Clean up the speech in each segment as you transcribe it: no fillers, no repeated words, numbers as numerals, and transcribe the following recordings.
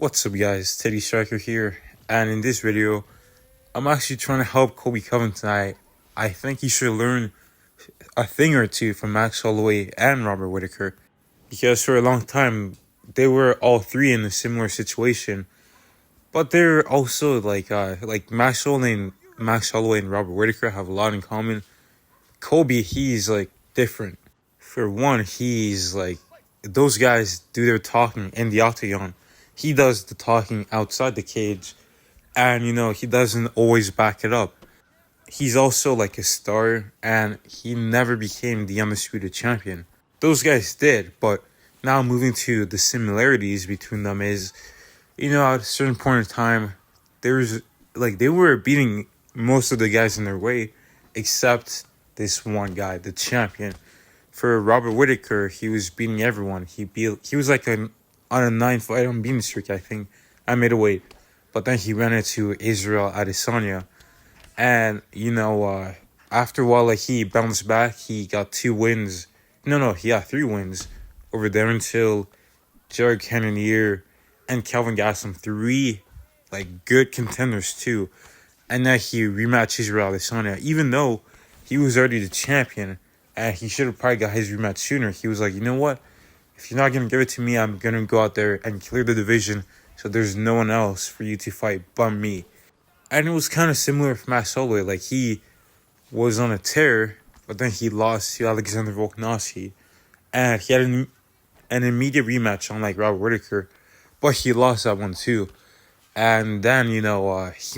What's up guys, Teddy Striker here, and in this video, I'm actually trying to help Colby Covington. I think he should learn a thing or two from Max Holloway and Robert Whittaker, because for a long time, they were all three in a similar situation, but they're also like Max Holloway and Robert Whittaker have a lot in common. Colby, he's like different. For one, he's like, those guys do their talking in the octagon. He does the talking outside the cage, and he doesn't always back it up. He's also like a star, and he never became the undisputed champion. Those guys did, but now moving to the similarities between them is, at a certain point in time, they were beating most of the guys in their way, except this one guy, the champion. For Robert Whittaker, he was beating everyone. He was like on a 9-fight unbeaten streak, I think, at middleweight. But then he ran into Israel Adesanya. And, after a while, he bounced back. He got 2 wins. No, he got 3 wins over there until Jared Cannonier and Kelvin Gastelum. 3, good contenders, too. And then he rematched Israel Adesanya. Even though he was already the champion, and he should have probably got his rematch sooner, he was like, you know what? If you're not going to give it to me, I'm going to go out there and clear the division so there's no one else for you to fight but me. And it was kind of similar for Max Holloway. He was on a tear, but then he lost to Alexander Volkanovski. And he had an immediate rematch unlike Robert Whittaker, but he lost that one too. And then, he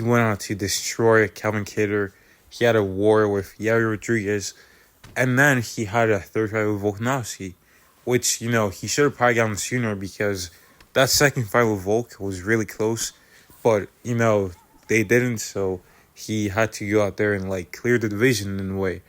went on to destroy Calvin Kattar. He had a war with Yair Rodriguez. And then he had a third fight with Volkanovski, which, he should have probably gotten sooner because that second fight with Volk was really close. But, they didn't, so he had to go out there and, clear the division in a way.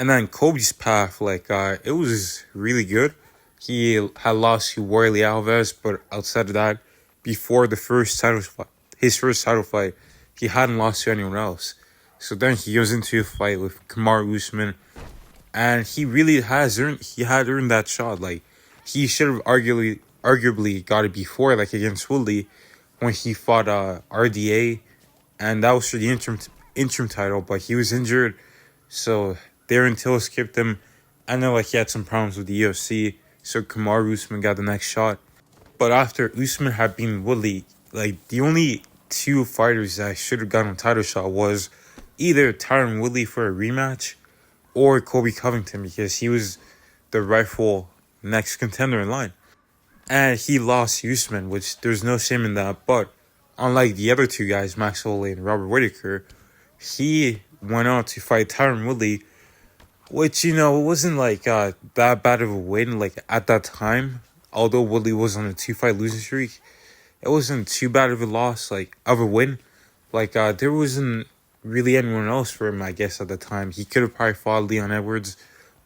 And then Colby's path, it was really good. He had lost to Warley Alves, but outside of that, before his first title fight, he hadn't lost to anyone else. So then he goes into a fight with Kamaru Usman, and he really had earned that shot. He should have arguably got it before, against Woodley, when he fought RDA, and that was for the interim title, but he was injured, so Darren Till skipped him. I know he had some problems with the UFC, so Kamaru Usman got the next shot. But after Usman had beaten Woodley, the only 2 fighters that should have gotten a title shot was either Tyron Woodley for a rematch or Colby Covington, because he was the rightful next contender in line. And he lost Usman, which there's no shame in that. But unlike the other 2 guys, Max Holloway and Robert Whittaker, he went on to fight Tyron Woodley, which, it wasn't that bad of a win at that time. Although Woodley was on a 2-fight losing streak, it wasn't too bad of a loss, of a win. There wasn't really anyone else for him, I guess, at the time. He could have probably fought Leon Edwards,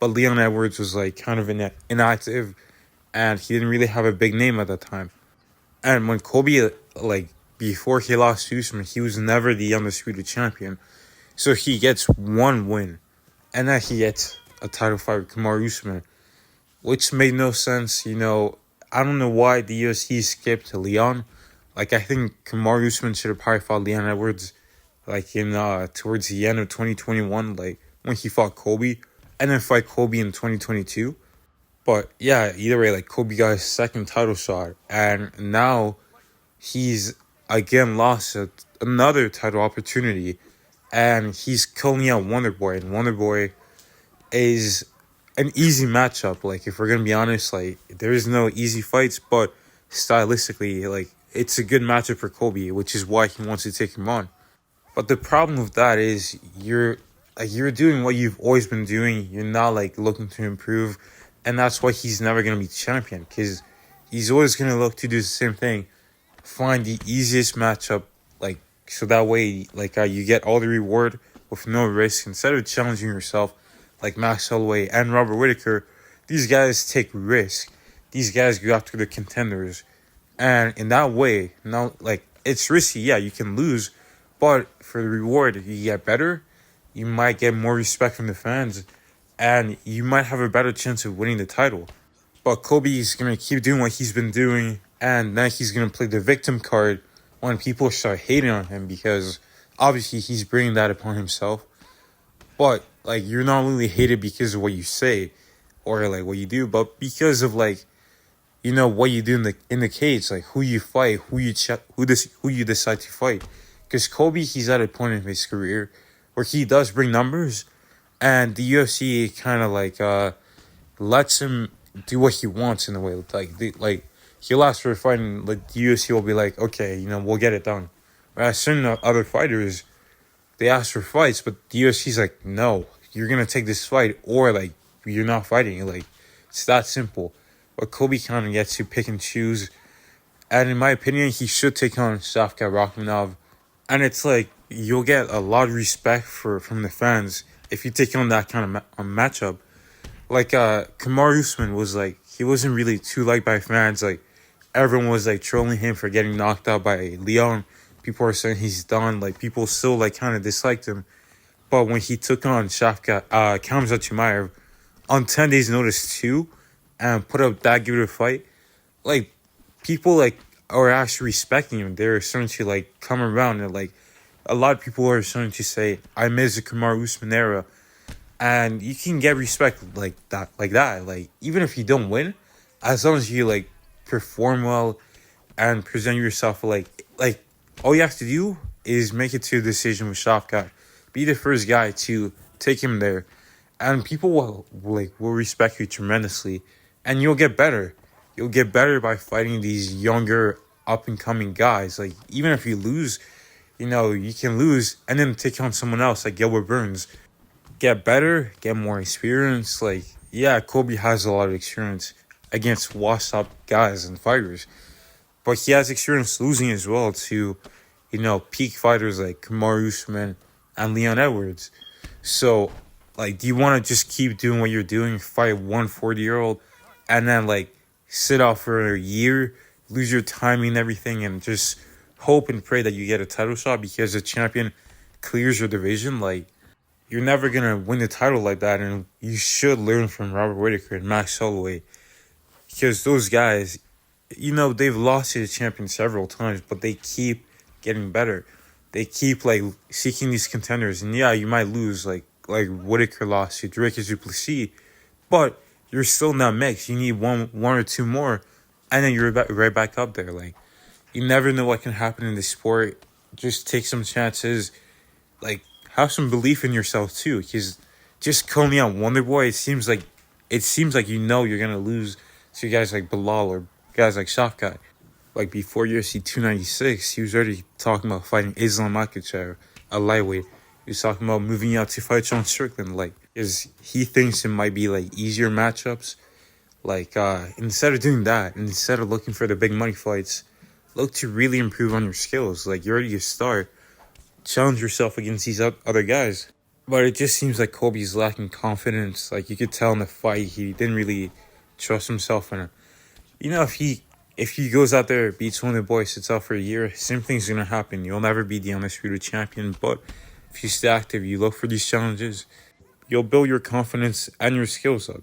but Leon Edwards was kind of inactive, and he didn't really have a big name at that time. And when Colby, before he lost to Usman, he was never the undisputed champion. So he gets 1 win, and then he gets a title fight with Kamaru Usman, which made no sense. I don't know why the UFC skipped Leon. I think Kamaru Usman should have probably fought Leon Edwards towards the end of 2021, when he fought Colby, and then fight Colby in 2022. But yeah, either way, Colby got his second title shot, and now he's again lost another title opportunity, and he's calling out Wonderboy, and Wonderboy is an easy matchup. If we're gonna be honest, there is no easy fights, but stylistically, it's a good matchup for Colby, which is why he wants to take him on. But the problem with that is you're doing what you've always been doing. You're not looking to improve, and that's why he's never gonna be champion, because he's always gonna look to do the same thing, find the easiest matchup, so that way you get all the reward with no risk instead of challenging yourself. Max Holloway and Robert Whittaker, these guys take risk. These guys go after the contenders, and in that way, now it's risky. Yeah, you can lose. But for the reward, you get better, you might get more respect from the fans, and you might have a better chance of winning the title. But Colby's going to keep doing what he's been doing, And then he's gonna play the victim card when people start hating on him because obviously he's bringing that upon himself. But like you're not only hated because of what you say or like what you do, but because of like what you do in the cage, like who you fight, who you decide to fight. Because Colby, he's at a point in his career where he does bring numbers, and the UFC kind of like lets him do what he wants in a way. Like he'll ask for a fight, and like the UFC will be like, okay, we'll get it done. Whereas certain other fighters, they ask for fights, but the UFC's like, no, you're gonna take this fight, or like you're not fighting. Like it's that simple. But Colby kind of gets to pick and choose, and in my opinion, he should take on Shavkat Rakhmonov. And it's like you'll get a lot of respect from the fans if you take on that kind of matchup. Like Kamaru Usman was like he wasn't really too liked by fans. Like everyone was like trolling him for getting knocked out by Leon. People are saying he's done. Like people still like kind of disliked him. But when he took on Khamzat Chimaev on 10 days notice too, and put up that good of a fight, like people like are actually respecting him. They're starting to like come around, and like a lot of people are starting to say, I miss the Kamaru Usman era. And you can get respect like that. Like even if you don't win, as long as you like perform well and present yourself like all you have to do is make it to a decision with Shavkat. Be the first guy to take him there, and people will respect you tremendously, and you'll get better. You'll get better by fighting these younger up and coming guys. Like even if you lose, you can lose and then take on someone else like Gilbert Burns. Get better, get more experience. Like, yeah, Colby has a lot of experience against washed up guys and fighters, but he has experience losing as well to, peak fighters like Kamaru Usman and Leon Edwards. So, like, do you want to just keep doing what you're doing, fight 140-year-old, and then like sit out for a year, lose your timing and everything, and just hope and pray that you get a title shot because the champion clears your division? Like, you're never going to win the title like that, and you should learn from Robert Whittaker and Max Holloway. Because those guys, they've lost to the champion several times, but they keep getting better. They keep, like, seeking these contenders. And, yeah, you might lose, like Whittaker lost to Drake Du Plessis, but you're still in that mix. You need one or two more, and then you're right back up there. Like, you never know what can happen in this sport. Just take some chances. Like, have some belief in yourself too, because just calling out Wonder Boy, it seems like you're gonna lose to guys like Bilal or guys like Shavkat. Like before UFC 296, he was already talking about fighting Islam Makhachev, a lightweight. He was talking about moving out to fight Sean Strickland. Like, is he thinks it might be like easier matchups. Like instead of doing that, instead of looking for the big money fights, look to really improve on your skills. Like you're already a star. Challenge yourself against these other guys. But it just seems like Colby's lacking confidence. Like you could tell in the fight, he didn't really trust himself. And if he goes out there, beats one of the boys, sits out for a year, same thing's gonna happen. You'll never be the undisputed champion. But if you stay active, you look for these challenges, you'll build your confidence and your skills up.